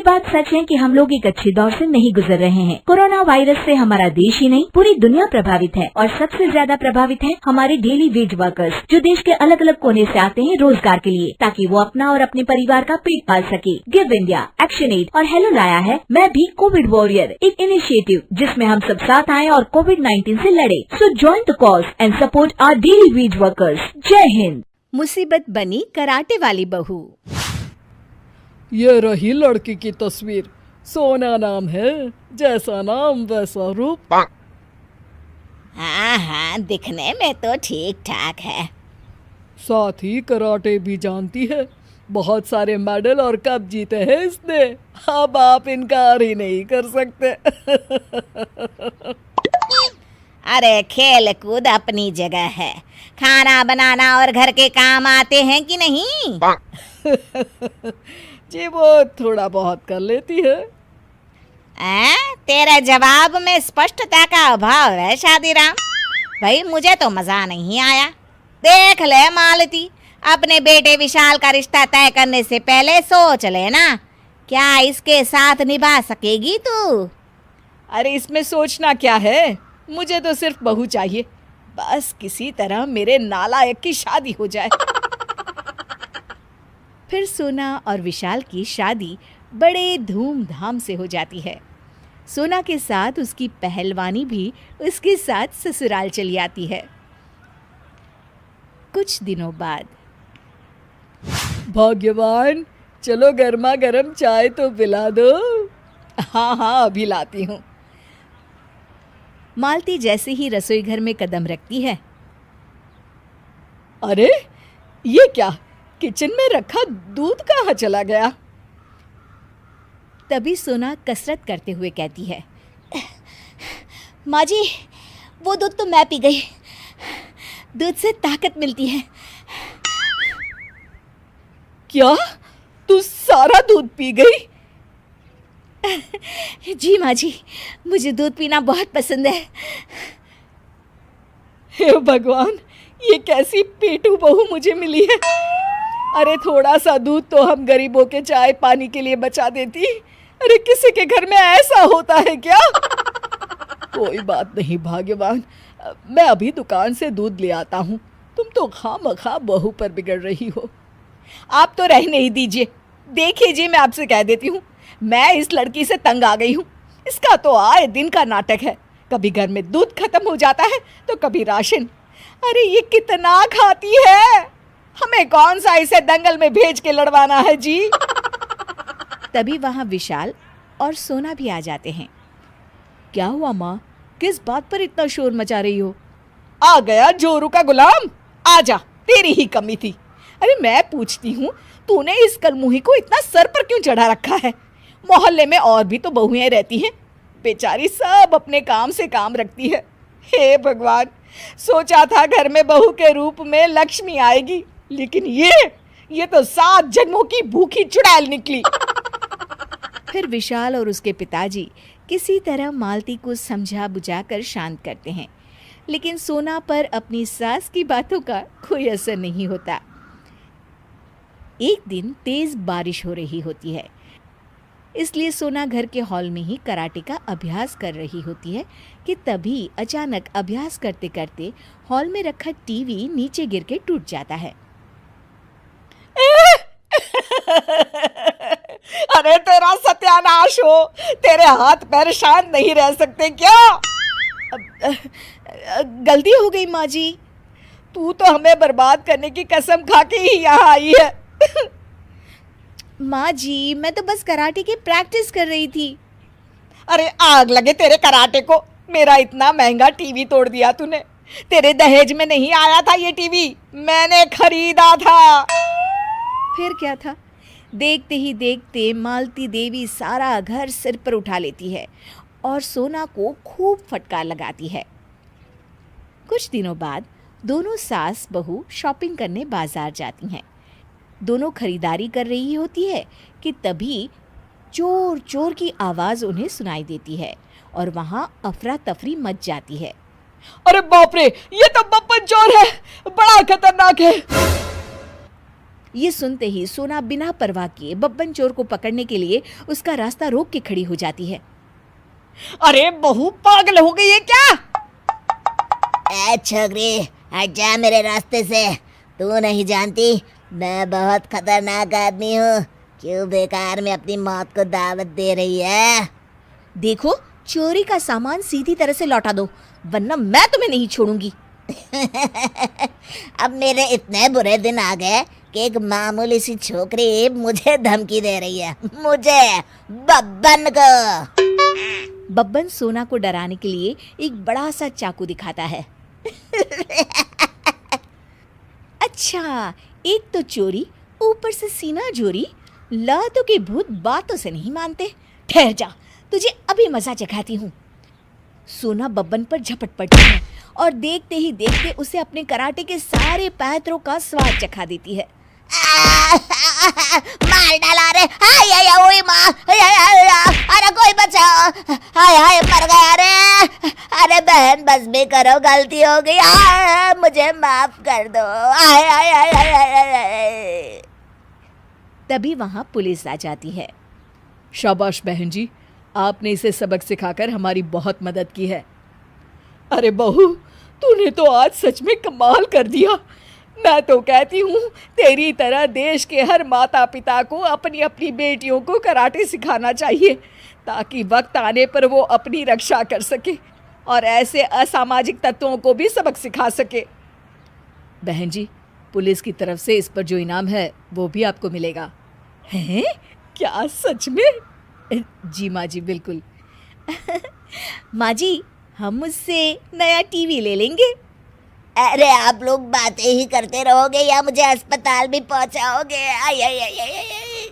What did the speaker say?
बात सच है कि हम लोग एक अच्छे दौर से नहीं गुजर रहे हैं। कोरोना वायरस से हमारा देश ही नहीं पूरी दुनिया प्रभावित है और सबसे ज्यादा प्रभावित है हमारे डेली वेज वर्कर्स, जो देश के अलग अलग कोने से आते हैं रोजगार के लिए, ताकि वो अपना और अपने परिवार का पेट पाल सके। गिव इंडिया, एक्शन एड और हेलो लाया है मैं भी कोविड वॉरियर, एक इनिशिएटिव जिसमें हम सब साथ आए और कोविड-19 से लड़े। So join the cause and support our daily wage workers. जय हिंद। मुसीबत बनी कराटे वाली बहू। ये रही लड़की की तस्वीर, सोना नाम है, जैसा नाम वैसा रूप। हाँ हाँ, दिखने में तो ठीक ठाक है। साथ ही कराटे भी जानती है, बहुत सारे मेडल और कप जीते हैं इसने। अब आप इनकार ही नहीं कर सकते। अरे खेल कूद अपनी जगह है, खाना बनाना और घर के काम आते हैं कि नहीं? जी वो थोड़ा बहुत कर लेती है। तेरे जवाब में स्पष्टता का अभाव है शादीराम। भाई मुझे तो मजा नहीं आया। देख ले मालती, अपने बेटे विशाल का रिश्ता तय करने से पहले सोच लेना, क्या इसके साथ निभा सकेगी तू? अरे इसमें सोचना क्या है, मुझे तो सिर्फ बहू चाहिए, बस किसी तरह मेरे नालायक की शादी हो जाए। फिर सोना और विशाल की शादी बड़े धूमधाम से हो जाती है। सोना के साथ उसकी पहलवानी भी उसके साथ ससुराल चली आती है। कुछ दिनों बाद, भाग्यवान, चलो गर्मा गर्म चाय तो पिला दो। हाँ हाँ अभी लाती हूँ। मालती जैसे ही रसोई घर में कदम रखती है, अरे ये क्या, किचन में रखा दूध कहाँ चला गया? तभी सोना कसरत करते हुए कहती है, माँ जी वो दूध तो मैं पी गई, दूध से ताकत मिलती है। क्या, तू सारा दूध पी गई? जी माँ जी, मुझे दूध पीना बहुत पसंद है। हे भगवान, ये कैसी पेटू बहू मुझे मिली है। अरे थोड़ा सा दूध तो हम गरीबों के चाय पानी के लिए बचा देती। अरे किसी के घर में ऐसा होता है क्या? कोई बात नहीं भाग्यवान, मैं अभी दुकान से दूध ले आता हूँ। तुम तो खामखा बहू पर बिगड़ रही हो। आप तो रहने ही दीजिए। देखिए मैं आपसे कह देती हूँ, मैं इस लड़की से तंग आ गई हूँ। इसका तो आए दिन का नाटक है, कभी घर में दूध खत्म हो जाता है तो कभी राशन। अरे ये कितना खाती है, हमें कौन सा इसे दंगल में भेज के लड़वाना है जी। तभी वहाँ विशाल और सोना भी आ जाते हैं। क्या हुआ माँ, किस बात पर इतना शोर मचा रही हो? आ गया जोरू का गुलाम, आजा, तेरी ही कमी थी। अरे मैं पूछती हूँ, तूने इस कलमुही को इतना सर पर क्यों चढ़ा रखा है? मोहल्ले में और भी तो बहुएं रहती हैं, बेचारी सब अपने काम से काम रखती है। हे भगवान, सोचा था घर में बहू के रूप में लक्ष्मी आएगी, लेकिन ये तो 7 जन्मों की भूखी चुड़ैल निकली। फिर विशाल और उसके पिताजी किसी तरह मालती को समझा बुझाकर शांत करते हैं, लेकिन सोना पर अपनी सास की बातों का कोई असर नहीं होता। एक दिन तेज बारिश हो रही होती है, इसलिए सोना घर के हॉल में ही कराटे का अभ्यास कर रही होती है कि तभी अचानक अभ्यास करते करते हॉल में रखा टीवी नीचे गिर के टूट जाता है। अरे तेरा सत्यानाश हो, तेरे हाथ पैर शांत नहीं रह सकते क्या? गलती हो गई माँ जी, तू तो हमें बर्बाद करने की कसम खा के ही यहाँ आई है। माँ जी, मैं तो बस कराटे की प्रैक्टिस कर रही थी। अरे आग लगे तेरे कराटे को, मेरा इतना महंगा टीवी तोड़ दिया तूने। तेरे दहेज में नहीं आया था ये टीवी, मैंने खरीदा था। फिर क्या था, देखते ही देखते मालती देवी सारा घर सिर पर उठा लेती है और सोना को खूब फटकार लगाती है। कुछ दिनों बाद दोनों सास बहू शॉपिंग करने बाजार जाती हैं। दोनों खरीदारी कर रही होती है कि तभी चोर चोर की आवाज़ उन्हें सुनाई देती है और वहाँ अफरा तफरी मच जाती है। अरे बाप रे, ये तो बप्पन चोर है, बड़ा खतरनाक है। ये सुनते ही सोना बिना परवाह किए बब्बन चोर को पकड़ने के लिए उसका रास्ता रोक के खड़ी हो जाती है। अरे बहू पागल हो गई है क्या? ए छोकरी, हट जा मेरे रास्ते से। तू नहीं जानती मैं बहुत खतरनाक आदमी हूँ। क्यों बेकार में अपनी मौत को दावत दे रही है? देखो, चोरी का सामान सीधी तरह से लौटा दो, वरना मैं तुम्हें नहीं छोड़ूंगी। अब मेरे इतने बुरे दिन आ गए कि एक मामूली सी छोकरी मुझे धमकी दे रही है, मुझे, बब्बन को। बब्बन सोना को डराने के लिए एक बड़ा सा चाकू दिखाता है। अच्छा, एक तो चोरी, ऊपर से सीना जोरी। लातों के भूत बातों से नहीं मानते। ठहर जा, तुझे अभी मजा चखाती हूँ। सोना बब्बन पर झपट पड़ती है और देखते ही देखते उसे अपने कराटे के सारे पैतरों का स्वाद चखा देती है। मार डाला रे, हाय हाय ओए माँ, अरे कोई बचाओ, हाय हाय मर गया रे। अरे बहन बस भी करो, गलती हो गई, मुझे माफ कर दो। हाय हाय हाय हाय हाय। तभी वहां पुलिस आ जाती है। शाबाश बहन जी, आपने इसे सबक सिखाकर हमारी बहुत मदद की है। अरे बहू, तूने तो आज सच में कमाल कर दिया। मैं तो कहती हूँ तेरी तरह देश के हर माता पिता को अपनी अपनी बेटियों को कराटे सिखाना चाहिए, ताकि वक्त आने पर वो अपनी रक्षा कर सके और ऐसे असामाजिक तत्वों को भी सबक सिखा सके। बहन जी, पुलिस की तरफ से इस पर जो इनाम है वो भी आपको मिलेगा। हैं? क्या सच में? जी माँ जी, बिल्कुल। माँ जी, हम उससे नया टीवी ले लेंगे। अरे आप लोग बातें ही करते रहोगे या मुझे अस्पताल भी पहुंचाओगे? आई आई आई आई आई।